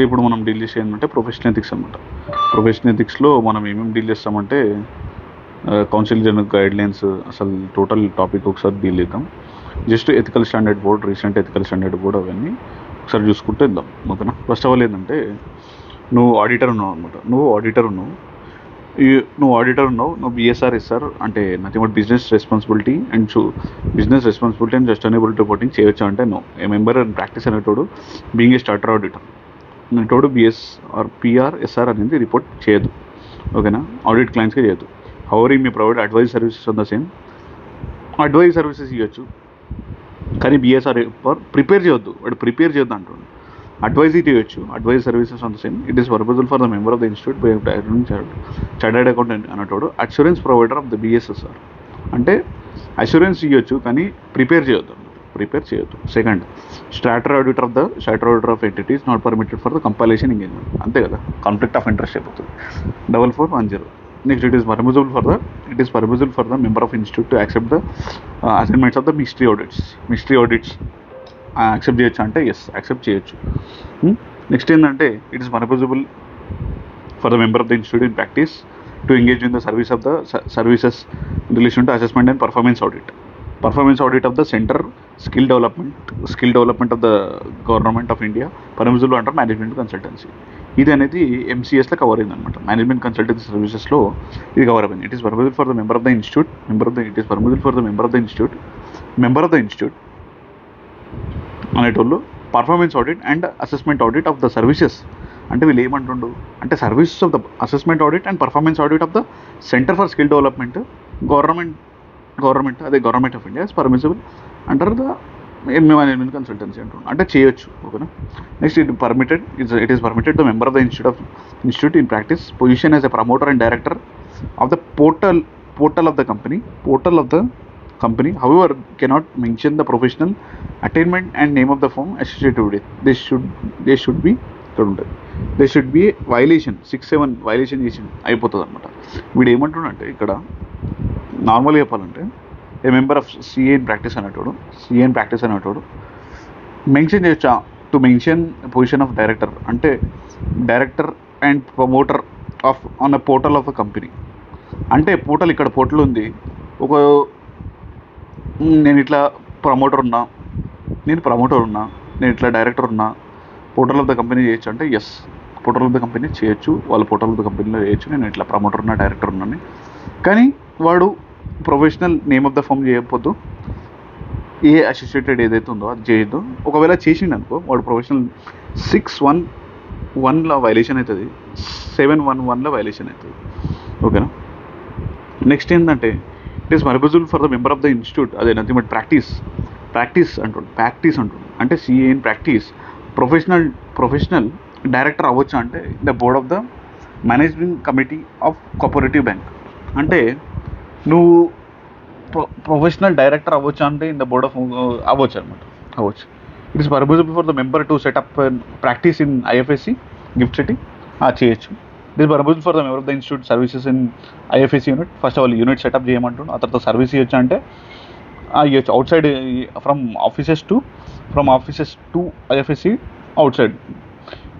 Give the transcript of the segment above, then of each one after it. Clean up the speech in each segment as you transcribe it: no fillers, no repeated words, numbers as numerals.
ఇప్పుడు మనం డీల్ చేసేది ఏంటంటే ప్రొఫెషనల్ ఎథిక్స్ అనమాట. ప్రొఫెషనల్ ఎథిక్స్లో మనం ఏమేమి డీల్ చేస్తామంటే కౌన్సిల్ జనరల్ గైడ్లైన్స్, అసలు టోటల్ టాపిక్ ఒకసారి డీల్ చేద్దాం. Just ethical standard board, recent ethical standard board అవన్నీ ఒకసారి చూసుకుంటూ ఇద్దాం. ఓకేనా? ఫస్ట్ ఆఫ్ ఆల్ ఏంటంటే నువ్వు ఆడిటర్ ఉన్నావు అనమాట. నువ్వు ఆడిటర్ ఉన్నావు, నువ్వు BSR అంటే nothing but business responsibility and sustainability reporting చేయొచ్చు అంటే no. A member and practice అనేటోడు బీయింగ్ ఏ స్టార్టర్ ఆడిటర్ అనేటోడు PRSR అనేది రిపోర్ట్ చేయదు. ఓకేనా? ఆడిట్ క్లయింట్స్కి చేయదు. However me provide advice services on the same. Advice services ఇవ్వచ్చు, కానీ BSR ప్రిపేర్ చేయొద్దు. వాడు ప్రిపేర్ చేయొద్దు అంటుండు. అడ్వైజ్ చేయొచ్చు, advise services on the same. It is permissible for the member of the institute chartered accountant అనేటోడు assurance provider of the BSSR అంటే assurance ఇవ్వచ్చు, కానీ ప్రిపేర్ చేయొద్దు. Second, statutory auditor of entities not permitted for the compilation engagement. అంతే కదా, conflict of interest అయిపోతుంది. 4410. Next, it is permissible for the member of institute to accept the assignments of the mystery audits accept చేయొచ్చు అంటే yes, accept చేయొచ్చు. Next ఏంటంటే it is permissible for the member of the institute in practice to engage in the services in relation to assessment and performance audit of the center, skill development of the government of India, permissible under management consultancy. ఇది అనేది MCSలో cover అయింది అనమాట. Management consultancy సర్వీసెస్లో ఇది cover అయింది. It is permissible for the member of the institute అనేటోళ్ళు performance audit and assessment audit of the services. అంటే వీళ్ళు ఏమంటుండు అంటే services of the assessment audit and performance audit of the centre for skill development government of India is permissible under the management consultancy అంటుండు. అంటే చేయొచ్చు. ఓకేనా? Next, it is permitted the member of the institute in practice position as a promoter and director of the portal of the company however cannot mention the professional attainment and name of the firm associated with it. They should be ఇక్కడ ఉంటుంది. They should be violation 6-7 violation చేసి అయిపోతుంది అనమాట. వీడు ఏమంటుండంటే ఇక్కడ నార్మల్గా చెప్పాలంటే a member of CA in practice అనేటోడు మెన్షన్ చేయొచ్చా to mention position of director అంటే director and promoter on the portal of the company. అంటే పోర్టల్ ఉంది. నేను ఇట్లా ప్రమోటర్ ఉన్నా, నేను ఇట్లా డైరెక్టర్ ఉన్నా, పోర్టల్ ఆఫ్ ద కంపెనీ చేయొచ్చు అంటే yes, portal of the company చేయొచ్చు. వాళ్ళ పోర్టల్ ఆఫ్ ద కంపెనీలో చేయొచ్చు. నేను ఇట్లా ప్రమోటర్ ఉన్నా, డైరెక్టర్ ఉన్నాను. కానీ వాడు professional name of the firm చేయకపోద్దు. ఏ అసోసియేటెడ్ ఏదైతే ఉందో అది చేయొద్దు. ఒకవేళ చేసిండు అనుకో, వాడు ప్రొఫెషనల్ 611లో వైలేషన్ అవుతుంది, 711లో వైలేషన్ అవుతుంది. ఓకేనా? నెక్స్ట్ ఏంటంటే it is permissible for the member of the institute, అదే నథింగ్ బట్ ప్రాక్టీస్ అంటుండు. అంటే CA in practice professional director అవ్వచ్చు అంటే the board of the managing committee of cooperative bank. అంటే నువ్వు ప్రొఫెషనల్ డైరెక్టర్ అవ్వచ్చు అంటే ఇన్ ద బోర్డ్ ఆఫ్ అవ్వచ్చు. It is permissible for the member to set up practice in IFSC gift city చేయొచ్చు. It is permissible for the member of the institute services in IFSC unit. First of all unit set up చేయమంటుండు. ఆ తర్వాత service ఇవ్వచ్చు అంటే ఇవ్వచ్చు. Outside from offices to IFSC outside.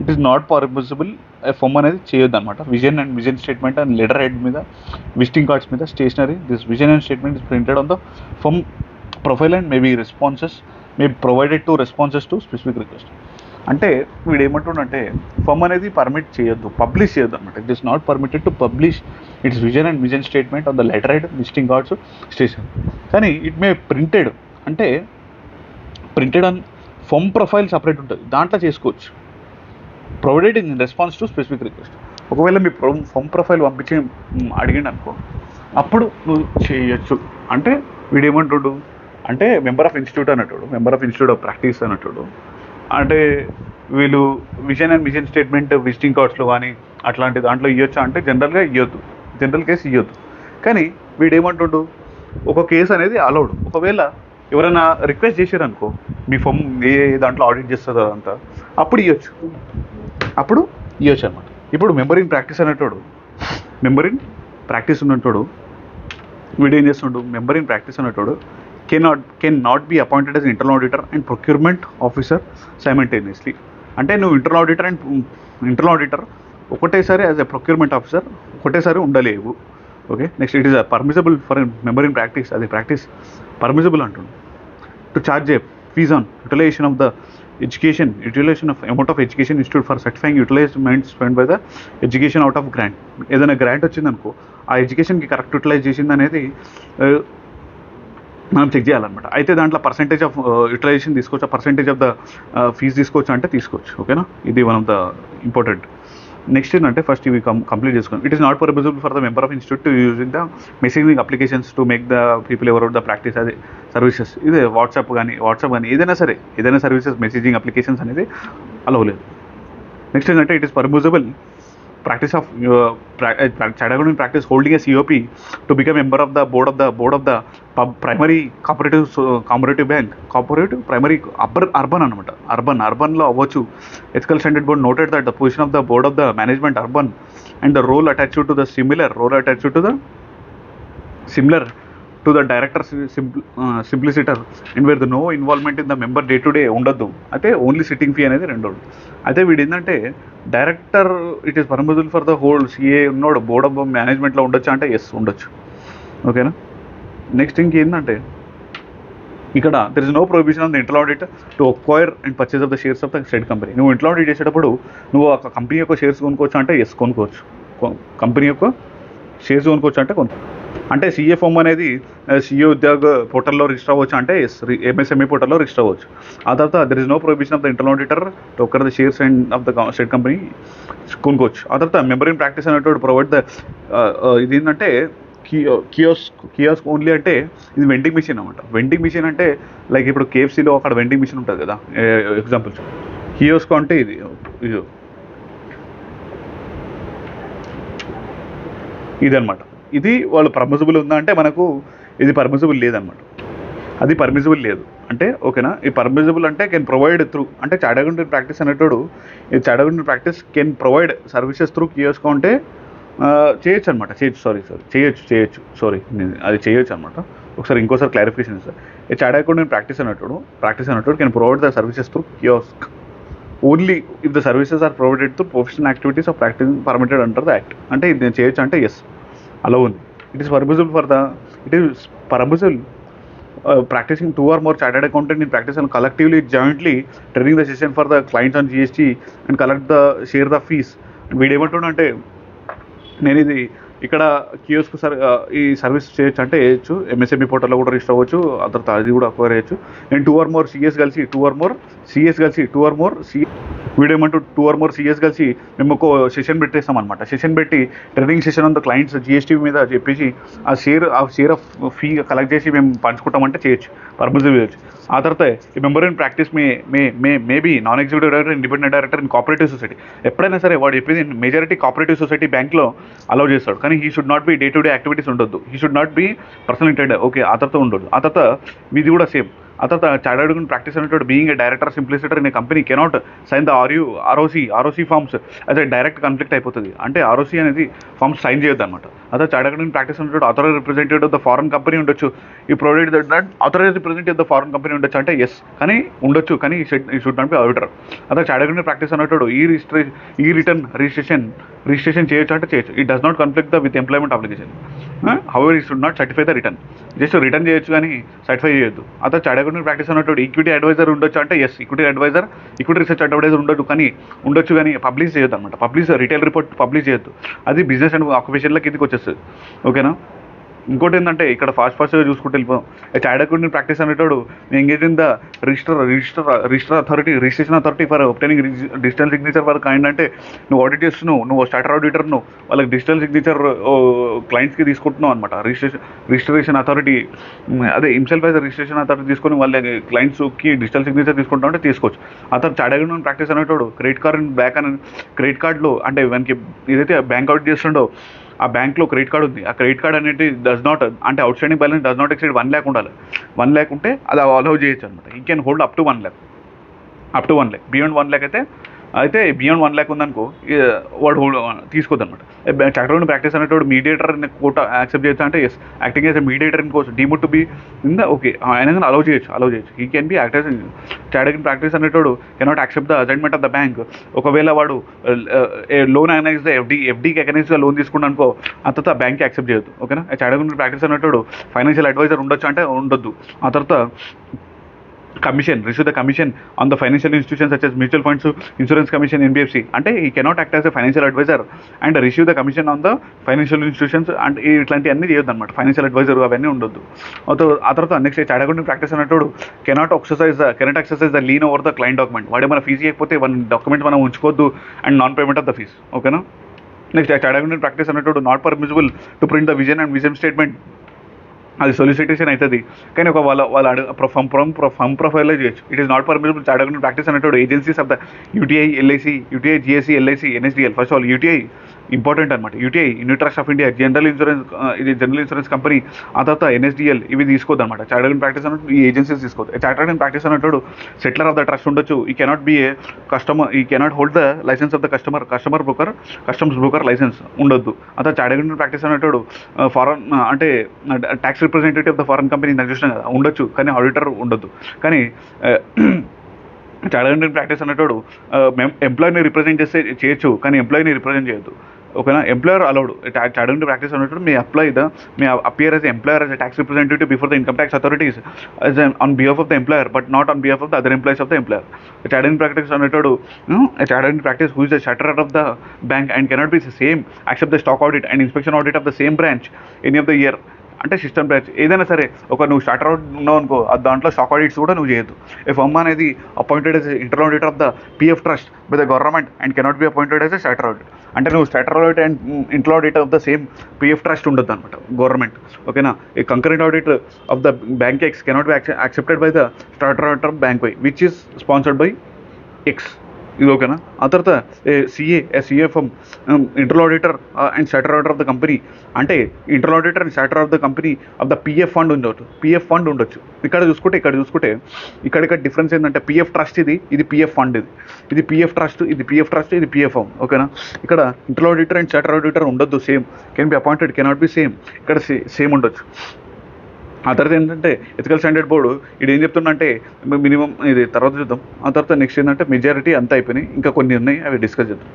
It is not permissible firm అనేది చేయొద్దు అనమాట. Vision statement and letterhead మీద, విజిటింగ్ కార్డ్స్ మీద, stationery. This vision and statement is printed on the firm profile and may provided to responses to specific request. అంటే వీడు ఏమంటుండంటే firm అనేది publish చేయొద్దు అనమాట. It is not permitted to publish its vision statement on the letterhead, visiting cards, station. కానీ it may printed on firm profile separate ఉంటుంది, దాంట్లో చేసుకోవచ్చు. Provided in response to specific request. ఒకవేళ మీ firm profile పంపించి అడిగిండు అనుకో, అప్పుడు నువ్వు చేయొచ్చు. అంటే వీడు ఏమంటుడు అంటే member of institute of practice అనేటోడు. అంటే వీళ్ళు విజన్ స్టేట్మెంట్ విజిటింగ్ కార్డ్స్లో కానీ అట్లాంటి దాంట్లో ఇవ్వచ్చా అంటే జనరల్ కేసు ఇవ్వద్దు. కానీ వీడు ఏమంటుండు ఒక కేసు అనేది అలౌడ్. ఒకవేళ ఎవరైనా రిక్వెస్ట్ చేశారనుకో, మీ ఫర్మ్ ఏ దాంట్లో ఆడిట్ చేస్తుందో అదంతా, అప్పుడు ఇవ్వచ్చు అనమాట. ఇప్పుడు మెంబర్ ఇన్ ప్రాక్టీస్ ఉన్నట్టు వీడు ఏం చేస్తుండు, మెంబర్ ఇన్ ప్రాక్టీస్ అనేటోడు can not be appointed as internal auditor and procurement officer simultaneously. అంటే నువ్వు ఇంటర్నల్ ఆడిటర్ ఒకటేసారి యాజ్ ఎ ప్రొక్యూర్మెంట్ ఆఫీసర్ ఒకటేసారి ఉండలేవు. Okay, next it is permissible for member in practice, అది ప్రాక్టీస్ పర్మిసబుల్ అంటుంది, to charge a fee on utilization of the utilization of amount of education institute for certifying utilizement spend by the education out of grant. ఏదైనా grant వచ్చిందనుకో ఆ ఎడ్యుకేషన్కి correct utilise చేసింది అనేది మనం check చేయాలన్నమాట. అయితే దాంట్లో పర్సెంటేజ్ ఆఫ్ యూటిలైజేషన్ తీసుకోవచ్చు, ఆ పర్సెంటేజ్ ఆఫ్ ద ఫీజు తీసుకోవచ్చు అంటే తీసుకోవచ్చు. ఓకేనా, ఇది one of the important. Next ఏంటంటే ఫస్ట్ ఇవి కంప్లీట్ చేసుకోండి. It is not permissible for the member of institute to using the messaging applications to make the people ever the practice అది services. ఇదే వాట్సాప్ కానీ ఏదైనా సరే ఏదైనా సర్వీసెస్ మెసేజింగ్ అప్లికేషన్స్ అనేది అలవ్ లేదు. నెక్స్ట్ ఏంటంటే it is permissible practice of child accounting practice holding a COP to become member of the board of the primary cooperative bank, cooperative primary urban అనమాట. అర్బన్లో అవ్వచ్చు. Ethical standard board noted that the position of the board of the management urban and the role attached to the similar to the director simpliciter and where the no involvement in the member day to day ఉండద్దు. అయితే only sitting fee అనేది రెండోది. అయితే వీడు ఏంటంటే director it is permissible for the whole CA ఉన్నాడు board of మేనేజ్మెంట్లో ఉండొచ్చు అంటే ఎస్ ఉండొచ్చు. ఓకేనా, నెక్స్ట్ ఇంకేంటంటే ఇక్కడ there is no prohibition on the internal audit to acquire and purchase of the shares of the state company. నువ్వు internal audit చేసేటప్పుడు నువ్వు ఒక కంపెనీ యొక్క షేర్స్ కొనుక్కోవచ్చు అంటే ఎస్ కొనుక్కోవచ్చు. కంపెనీ యొక్క షేర్స్ కొనుక్కోవచ్చు అంటే అంటే సిఏ ఫామ్ అనేది సిఏ ఉద్యోగ పోర్టల్లో రిజిస్టర్ అవ్వచ్చు అంటే ఎస్ ఎంఎస్ఎంఈ పోర్టల్లో రిజిస్టర్ అవ్వచ్చు. ఆ తర్వాత there is no prohibition of the internal auditor to acquire the shares and of the state company కొనుక్కోవచ్చు. ఆ తర్వాత మెంబర్ ఇన్ ప్రాక్టీస్ అనేటువంటి ప్రొవైడ్ ద ఇది ఏంటంటే కియోస్క్ ఓన్లీ అంటే ఇది వెండింగ్ మిషన్ అనమాట. వెండింగ్ మిషన్ అంటే లైక్ ఇప్పుడు కేఎఫ్సీలో అక్కడ వెండింగ్ మిషన్ ఉంటుంది కదా, ఎగ్జాంపుల్ కియోస్క్ అంటే ఇది ఇదనమాట. ఇది వాళ్ళు పర్మిసిబుల్ ఉందా అంటే మనకు ఇది పర్మిసిబుల్ లేదనమాట, అది పర్మిసిబుల్ లేదు అంటే. ఓకేనా, ఈ పర్మిసిబుల్ అంటే కెన్ ప్రొవైడ్ త్రూ అంటే చార్టర్డ్ అకౌంటెంట్ ప్రాక్టీస్ అనేటోడు ఈ chartered accountant practice can provide services through kiosk అంటే చేయొచ్చు అనమాట. అది చేయొచ్చు అనమాట. ఒకసారి ఇంకోసారి క్లారిఫికేషన్ ఇస్తారు. ఈ చార్టర్డ్ అకౌంటెంట్ ప్రాక్టీస్ అనేటోడు can provide the services through kiosk only if the services are provided through professional activities of practicing permitted under the act. అంటే ఇది నేను చేయొచ్చు అంటే ఎస్ అలా ఉంది. It is permissible practicing 2 or more chartered accountant in practice and collectively jointly training the session for the clients on GST and share the fees. వీడేమంటుండంటే నేను ఇది ఇక్కడ కియోస్క్ ఈ సర్వీస్ చేయొచ్చు అంటే చేయొచ్చు, ఎంఎస్ఎంఈ పోర్టల్లో కూడా రిజిస్టర్ అవ్వచ్చు, ఆ తర్వాత అది కూడా అక్వైర్ చేయొచ్చు. నేను 2 or more సిఎస్ కలిసి వీడేమంటూ 2 or more సిఎస్ కలిసి మేము ఒక సెషన్ పెట్టేస్తాం అనమాట. సెషన్ పెట్టి training session on the clients GST మీద చెప్పేసి ఆ షేర్ ఆఫ్ ఫీ కలెక్ట్ చేసి మేము పంచుకుంటామంటే చేయొచ్చు, పర్మిసిబుల్ చేయొచ్చు. ఆ తర్వాత ఈ member in practice maybe non executive director, independent director in cooperative society. ఎప్పుడైనా సరే వాడు చెప్పింది మెజారిటీ కోఆపరేటివ్ సొసైటీ బ్యాంక్లో అలౌ చేస్తాడు, కానీ he should not be day to day activities ఉండొద్దు, he should not be personal intend. Okay, ఆ తర్వాత ఉండదు. ఆ తర్వాత ఇది కూడా సేమ్. ఆ తర్వాత చార్టర్డ్ అకౌంటెంట్ ప్రాక్టీస్ అనేటువంటి being a director simpliciter in a company cannot sign the ROC forms అదే డైరెక్ట్ కాన్ఫ్లిక్ట్ అయిపోతుంది. అంటే ఆర్ఓసీ అనేది ఫార్మ్స్ సైన్ చేయొద్దు అనమాట. అదే చార్టర్డ్ అకౌంటెంట్ ప్రాక్టీస్ అనేటువంటి authorised representative of the foreign company ఉండొచ్చు. ఈ provided that authorised representative of the foreign company ఉండొచ్చు అంటే ఎస్, కానీ ఉండొచ్చు, కానీ he should not be auditor. అదే చార్టర్డ్ అకౌంటెంట్ ప్రాక్టీస్ అనేటువంటి ఈ రిటర్న్ రిజిస్ట్రేషన్ చేయొచ్చు అంటే చేయొచ్చు. It does not conflict with employment application. However he should not certify the return. Just return చేయొచ్చు కానీ సర్టిఫై చేయొద్దు. అదే చార్టర్డ్ అకౌంటెంట్ ప్రాక్టీస్ అన్నట్టు ఈక్విటీ అడ్వైజర్ ఉండొచ్చు అంటే ఎస్, ఈక్విటీ రీసెర్చ్ అడ్వైజర్ ఉండొచ్చు కానీ పబ్లిష్ చేయొద్దు అనమాట. రిటైల్ రిపోర్ట్ పబ్లిష్ చేయొద్దు, అది బిజినెస్ అండ్ ఆక్యుపేషన్లో కిందకి వచ్చేస్తుంది. ఓకేనా, ఇంకోటి ఏంటంటే ఇక్కడ ఫాస్ట్గా చూసుకుంటూ వెళ్ళిపోతాం. చార్టర్డ్ అకౌంటెంట్ ప్రాక్టీస్ అనేటోడు engage in the registration authority for obtaining digital signature for kind. అంటే నువ్వు ఆడిట్ చేస్తున్నావు, నువ్వు స్టార్టర్ ఆడిటర్ను, వాళ్ళకి డిజిటల్ సిగ్నేచర్ క్లయింట్స్కి తీసుకుంటున్నావు అనమాట. రిజిస్ట్రేషన్ అథారిటీ అదే హిమ్సెల్ఫ్ అయితే రిజిస్ట్రేషన్ అథారిటీ తీసుకొని వాళ్ళ క్లయింట్స్కి డిజిటల్ సిగ్నేచర్ తీసుకుంటావు అంటే తీసుకోవచ్చు. ఆ తర్వాత చార్టర్డ్ అకౌంటెంట్ ప్రాక్టీస్ అనేటోడు క్రెడిట్ కార్డులో అంటే మనకి ఏదైతే బ్యాంక్ అవుట్ చేస్తుండో ఆ బ్యాంక్లో క్రెడిట్ కార్డు ఉంది, ఆ క్రెడిట్ కార్డ్ అనేది డస్ నాట్ అంటే out standing balance does not exceed 1 lakh ఉండాలి. 1 lakh ఉంటే అది అలౌ చేయొచ్చు అనమాట. He can hold up to 1 lakh. Beyond 1 lakh అయితే అయితే బియాండ్ 1 lakh ఉందనుకో వాడు తీసుకోదన్నమాట. చార్టర్డ్ అకౌంట్ ప్రాక్టీస్ అనేటోడు మీడియేటర్ కోట యాక్సెప్ట్ చేయొచ్చు అంటే yes, acting as a mediator in కోసం deemed to be in the okay, ఆయన అలౌ చేయొచ్చు. He can be act as chartered account practice అనేటోడు cannot accept the assignment of the bank. ఒకవేళ వాడు లోన్ అగైన్స్ ద ఎఫ్డీకి అగైన్స్ట్గా loan తీసుకున్నాడు అనుకో, ఆ తర్వాత బ్యాంక్కి యాక్సెప్ట్ చేయొద్దు. ఓకేనా. చార్టర్డ్ అకౌంట్ ప్రాక్టీస్ అనేటోడు ఫైనాన్షియల్ అడ్వైజర్ ఉండొచ్చు అంటే ఉండొద్దు. ఆ తర్వాత commission, receive the commission on the financial institutions such as mutual funds, insurance commission, NBFC. అంటే he cannot act as a financial advisor and receive the commission on the financial institutions and ఇట్లాంటి అన్ని చేయొద్దు అనమాట. Financial advisor అవన్నీ ఉండొద్దు. ఆ తర్వాత next chartered accounting practice అనేటోడు cannot exercise the lien over the client document. వాడే మన ఫీజు ఇవ్వకపోతే వన్ డాక్యుమెంట్ మనం ఉంచుకోవద్దు and non payment of the fee. ఓకేనా. నెక్స్ట్ చార్టర్డ్ అకౌంటింగ్ ప్రాక్టీస్ అనేటోడు not permissible to print the vision and vision statement. అది solicitation అవుతుంది కానీ ఒక వాళ్ళ ఫమ్ ప్రొఫైల్లో చేయొచ్చు. It is not permissible chartered accounting practice అనేటోడు agencies of the UTI, LIC, GSC, LIC, NSDL. First all UTI important అనమాట. UTI, unit trust of India, general insurance company. ఆ తర్వాత ఎన్ఎస్డిఎల్ ఇవి తీసుకోవద్దు అనమాట. చార్టర్డ్ అకౌంటింగ్ ప్రాక్టీస్ అన్నట్టు ఈ agencies తీసుకోవద్దు. చార్టర్డ్ అకౌంటింగ్ ప్రాక్టీస్ అన్నట్టు సెటిలర్ ఆఫ్ ద ట్రస్ట్ ఉండొచ్చు. He cannot be a he cannot hold the license of the customs broker license ఉండొద్దు. ఆ తర్వాత చార్టర్డ్ అకౌంటింగ్ ప్రాక్టీస్ అన్నట్టు ఫారెన్ అంటే tax representative of the foreign company నాకు చూసినా కదా ఉండొచ్చు కానీ ఆడిటర్ ఉండొద్దు. కానీ చార్టర్డ్ అకౌంటింగ్ ప్రాక్టీస్ అన్నట్టు ఎంప్లాయీని రిప్రజెంట్ చేయొచ్చు కానీ ఎంప్లాయీని రిప్రజెంట్ చేయొద్దు. ఓకేనా. Employer allowed. Chartered accounting practice అన్నట్టు may appear as employer as a tax representative before the income tax authorities as on behalf of the employer but not on behalf of the other employees of the employer. Chartered in practice అన్నట్టు chartered in practice who is the charterer of the bank and cannot be the same accept the stock audit and inspection audit of the same branch any of the year. అంటే system branch ఏదైనా సరే నువ్వు starter out ఉన్నావు అనుకో, దాంట్లో stock audits కూడా నువ్వు చేయొద్దు. ఏ ఫర్మ్ అనేది appointed as internal auditor of the PF trust by the government and cannot be appointed as a statutory audit. అంటే నువ్వు statutory audit and internal auditor of the same PF trust ఉండొద్దు అనమాట government. ఓకేనా. ఈ concurrent audit of the bank X cannot be accepted by the statutory auditor of bank Y which is sponsored by X. ఇది ఓకేనా. ఆ తర్వాత CA from internal auditor and statutory auditor of the company. అంటే internal auditor and statutory of the company of the PF fund ఉండొచ్చు. ఇక్కడ చూసుకుంటే ఇక్కడ difference ఏంటంటే పిఎఫ్ ట్రస్ట్ ఇది పిఎఫ్ ఫండ్, ఇది పిఎఫ్ ట్రస్ట్, ఇది పిఎఫ్ ఫండ్. ఓకేనా. ఇక్కడ internal auditor and statutory auditor ఉండొద్దు. Same can be appointed, cannot be same. ఇక్కడ సేమ్ ఉండొచ్చు. ఆ తర్వాత ఏంటంటే ఎథికల్ స్టాండర్డ్ బోర్డు ఇది ఏం చెప్తుందంటే మినిమం ఇది తర్వాత చూద్దాం. ఆ తర్వాత నెక్స్ట్ ఏంటంటే మెజారిటీ అంతా అయిపోయినాయి, ఇంకా కొన్ని ఉన్నాయి అవి డిస్కస్ చేద్దాం.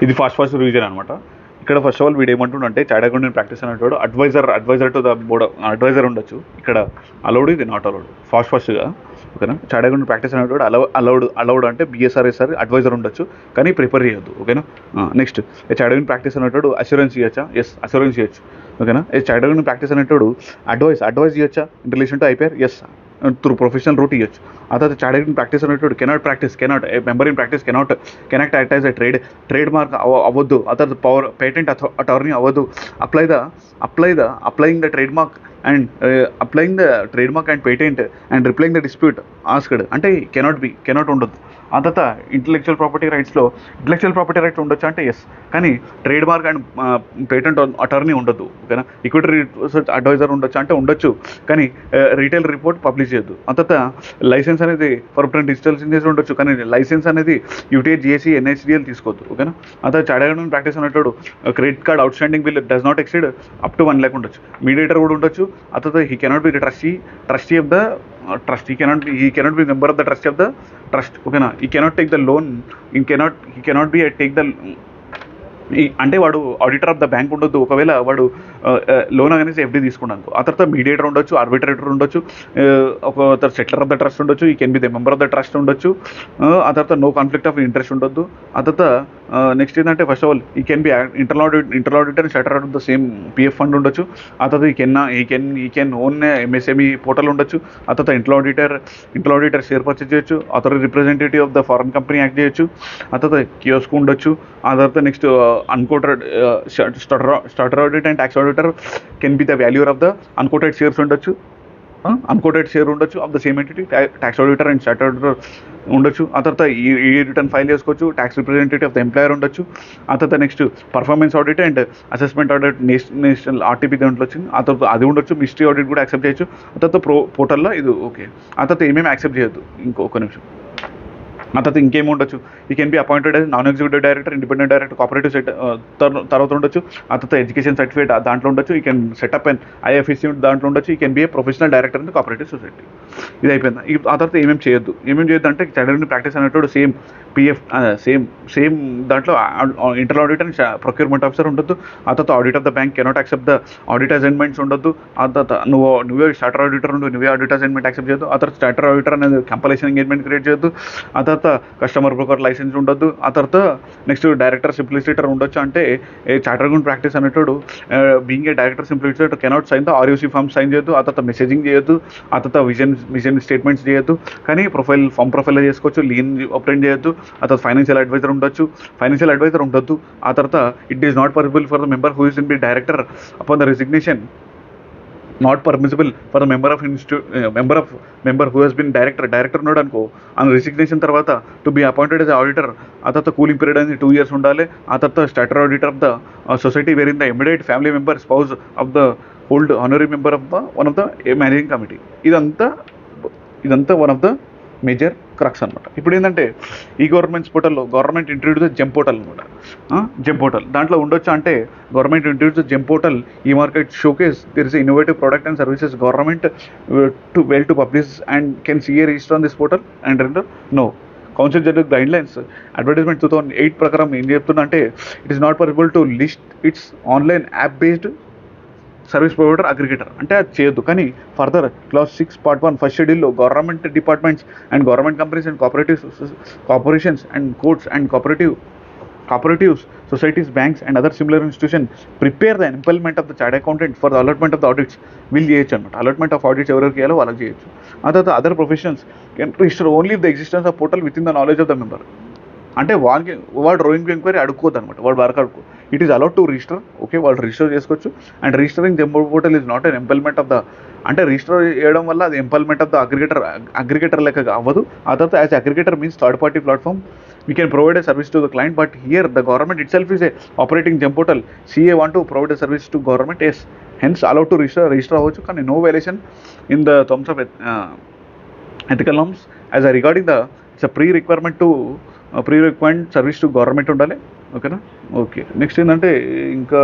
ఇది ఫాస్ట్ రివిజన్ అనమాట. ఇక్కడ ఫస్ట్ ఆఫ్ ఆల్ వీడు ఏమంటుండంటే చార్టర్డ్ అకౌంటింగ్ ప్రాక్టీస్ అనేవాడు adviser to the board adviser ఉండొచ్చు. ఇక్కడ అలౌడ్, ఇది నాట్ అలౌడ్. ఫాస్ట్గా ఓకేనా. చార్టర్డ్ అకౌంటింగ్ ప్రాక్టీస్ అనేవాడు అలౌడ్ అంటే బిఎస్ఆర్ఎస్ఆర్ అడ్వైజర్ ఉండొచ్చు కానీ ప్రిపేర్ చేయొద్దు. ఓకేనా. నెక్స్ట్ చార్టర్డ్ అకౌంటింగ్ ప్రాక్టీస్ అనేవాడు అష్యూరెన్స్ ఇవ్వచ్చా? ఎస్, అష్యూరెన్స్ ఇవ్వచ్చు. ఓకేనా. చార్టర్డ్ అకౌంటింగ్ ప్రాక్టీస్ అనేవాడు అడ్వైస్ ఇవ్వచ్చా in relation to IPR? Yes, through professional route ఇవ్వచ్చు. ఆ తర్వాత చార్టర్డ్ అకౌంటింగ్ ప్రాక్టీస్ అనేవాడు cannot member in practice cannot act as a trade mark అవ్వద్దు. ఆ తర్వాత పేటెంట్ అటార్నీ అవ్వద్దు. Applying the trade mark and applying the trade mark and patent and replying the dispute asked అంటే cannot ఉండదు. ఆ తర్వాత intellectual property rights ఉండొచ్చు అంటే ఎస్, కానీ trade mark and patent attorney ఉండొద్దు. ఓకేనా. ఈక్విటీ రీసెర్చ్ అడ్వైజర్ ఉండొచ్చు అంటే ఉండొచ్చు కానీ రీటైల్ రిపోర్ట్ పబ్లిష్ చేయొద్దు. ఆ తర్వాత లైసెన్స్ అనేది ఫర్ డిజిటల్ సిగ్నేచర్ ఉండొచ్చు కానీ లైసెన్స్ అనేది యూటీఐ, జిఎస్సి, ఎన్హెచ్డిఎల్ తీసుకోవద్దు. ఓకేనా. ఆ తర్వాత చార్టర్డ్ అకౌంటింగ్ ప్రాక్టీస్ అనేటప్పుడు credit card out standing bill does not exceed up to 1 lakh ఉండొచ్చు. మీడియేటర్ కూడా ఉండొచ్చు. ఆ తర్వాత he cannot be trustee of the trust. He cannot be member of the trust of the trust. ఓకేనా. he cannot take the loan, he cannot be take the అంటే వాడు auditor of the bank ఉండొద్దు ఒకవేళ వాడు loan అనేది FD తీసుకున్నాను. ఆ తర్వాత మీడియేటర్ ఉండొచ్చు, ఆర్బిట్రేటర్ ఉండొచ్చు, ఒక సెటిలర్ ఆఫ్ ద ట్రస్ట్ ఉండొచ్చు, ఈ can be the member of the trust ఉండొచ్చు. ఆ తర్వాత నో కాన్ఫ్లిక్ట్ ఆఫ్ ఇంట్రెస్ట్ ఉండొద్దు. ఆ తర్వాత నెక్స్ట్ ఏంటంటే ఫస్ట్ ఆఫ్ ఆల్ ఈ can be internal auditor and statutory of the same PF fund ఉండొచ్చు. ఆ తర్వాత ఈ కెన్ ఓన్ ఎంఎస్ఎంఈ పోర్టల్ ఉండొచ్చు. ఆ తర్వాత ఇంటర్నల్ ఆడిటర్ షేర్ పర్చేజ్ చేయొచ్చు. ఆ తర్వాత representative of the foreign company act చేయొచ్చు. ఆ తర్వాత కియోస్క్ ఉండొచ్చు. ఆ తర్వాత next unquoted starter audit and tax auditor can be the valuer of the unquoted shares ఉండొచ్చు. అన్కోటెడ్ షేర్ ఉండొచ్చు of the same entity. Tax auditor and statutory auditor ఉండొచ్చు. ఆ తర్వాత ఈ రిటర్న్ ఫైల్ చేసుకోవచ్చు. Tax representative of the employer ఉండొచ్చు. ఆ తర్వాత next performance audit and assessment audit national RTP దాంట్లో వచ్చింది. ఆ తర్వాత అది ఉండొచ్చు. మిస్ట్రీ ఆడిట్ కూడా యాక్సెప్ట్ చేయొచ్చు. ఆ తర్వాత పోర్టల్లో ఇది ఓకే. ఆ తర్వాత ఏమేమి యాక్సెప్ట్ చేయొద్దు. ఇంకొక నిమిషం. ఆ తర్వాత ఇంకేమి ఉండొచ్చు, ఈ can be appointed as non executive director, independent director, cooperative set, తర్వాత ఉండొచ్చు. ఆ తర్వాత ఎడ్యుకేషన్ సర్టిఫికేట్ దాంట్లో ఉండొచ్చు. ఈ కెన్ సెటప్ అండ్ ఐఎఫ్ఎస్సి దాంట్లో ఉండొచ్చు. ఈ can be a professional director in cooperative society. ఇది అయిపోయింది. ఆ తర్వాత ఏమేమి చేయొద్దు అంటే చైల్డ్ ప్రాక్టీస్ అనేటప్పుడు సేమ్ పిఎఫ్ సేమ్ దాంట్లో inter audit and procurement officer ఉండొద్దు. ఆ తర్వాత audit of the bank cannot accept the audit assignments ఉండొద్దు. ఆ తర్వాత నువ్వే స్టార్టర్ ఆడిటర్ ఉండు, నువ్వే ఆడిట్ అసైన్మెంట్ యాక్సెప్ట్ చేయొద్దు. ఆ తర్వాత స్టార్టర్ ఆడిటర్ అనేది కంపల్సరీ ఎంగేజ్మెంట్ క్రియేట్ చేయొద్దు. ఆ తర్వాత కస్టమర్ బ్రోకర్ లైసెన్స్ ఉండొద్దు. ఆ తర్వాత నెక్స్ట్ డైరెక్టర్ సింప్లిసిటర్ ఉండొచ్చు. అంటే చార్టర్ అకౌంట్ ప్రాక్టీస్ అనేటోడు being a director simpliciter cannot sign the ROC form sign చేయొద్దు. ఆ తర్వాత మెసేజింగ్ చేయొద్దు. ఆ తర్వాత విజన్ స్టేట్మెంట్స్ చేయొద్దు. కానీ ప్రొఫైల్ చేసుకోవచ్చు. లీన్ అప్టైన్ చేయొద్దు. ఆ తర్వాత ఫైనాన్షియల్ అడ్వైజర్ ఉండొద్దు. ఆ తర్వాత it is not possible for the member who is in be director upon the resignation, not permissible for the member who has been director ఉన్నాడు అనుకో, ఆ రెసిగ్నేషన్ తర్వాత to be appointed as auditor. ఆ తర్వాత cooling period అనేది 2 years ఉండాలి. ఆ తర్వాత statutory auditor of the society where in the immediate family member, spouse of the old honorary member of the one of the managing committee. ఇదంతా one of the major crux అనమాట. ఇప్పుడు ఏంటంటే ఈ governments పోర్టల్లో government introduce GeM portal అనమాట. GeM portal దాంట్లో ఉండొచ్చు అంటే government introduce GeM portal e market showcase there is innovative product and services government to publish and can see A register on this portal and no. Council general guidelines advertisement 2008 ప్రకారం ఏం చెప్తున్నా అంటే it is not possible to list its online app based service provider aggregator అంటే అది చేయొద్దు. కానీ further clause 6 Part 1 first షెడ్యూల్లో government departments and government companies and corporations and courts and cooperatives, societies, banks and other similar institutions prepare the implement of the chartered accountant for the allotment of the audits will చేయొచ్చు అనమాట. Allotment of audits ఎవరికి చేయాలో వాళ్ళకి చేయొచ్చు. ఆ తర్వాత other professions can register only the existence of portal with in the knowledge of the member. అంటే వాడు రోయింగ్ ఎంక్వైరీ అడుక్కోదు అనమాట, వాడు వర్క్ అడుకో. It is allowed to register, okay, వాళ్ళు రిజిస్టర్ చేసుకోవచ్చు. And registering GeM portal is not an employment of the, అంటే రిజిస్టర్ చేయడం వల్ల అది ఎంపల్మెంట్ ఆఫ్ ద అగ్రిగేటర్ లెక్క అవ్వదు. ఆ తర్వాత as aggregator means third party platform we can provide a service to the client, but here the government itself is a operating gem portal. CA want to provide a service to government, yes, hence allowed to register అవ్వచ్చు. కానీ no violation in the terms of ethical norms as regarding the it's a pre-requirement service to government ఉండాలి. ఓకేనా? Okay, next ఏంటంటే ఇంకా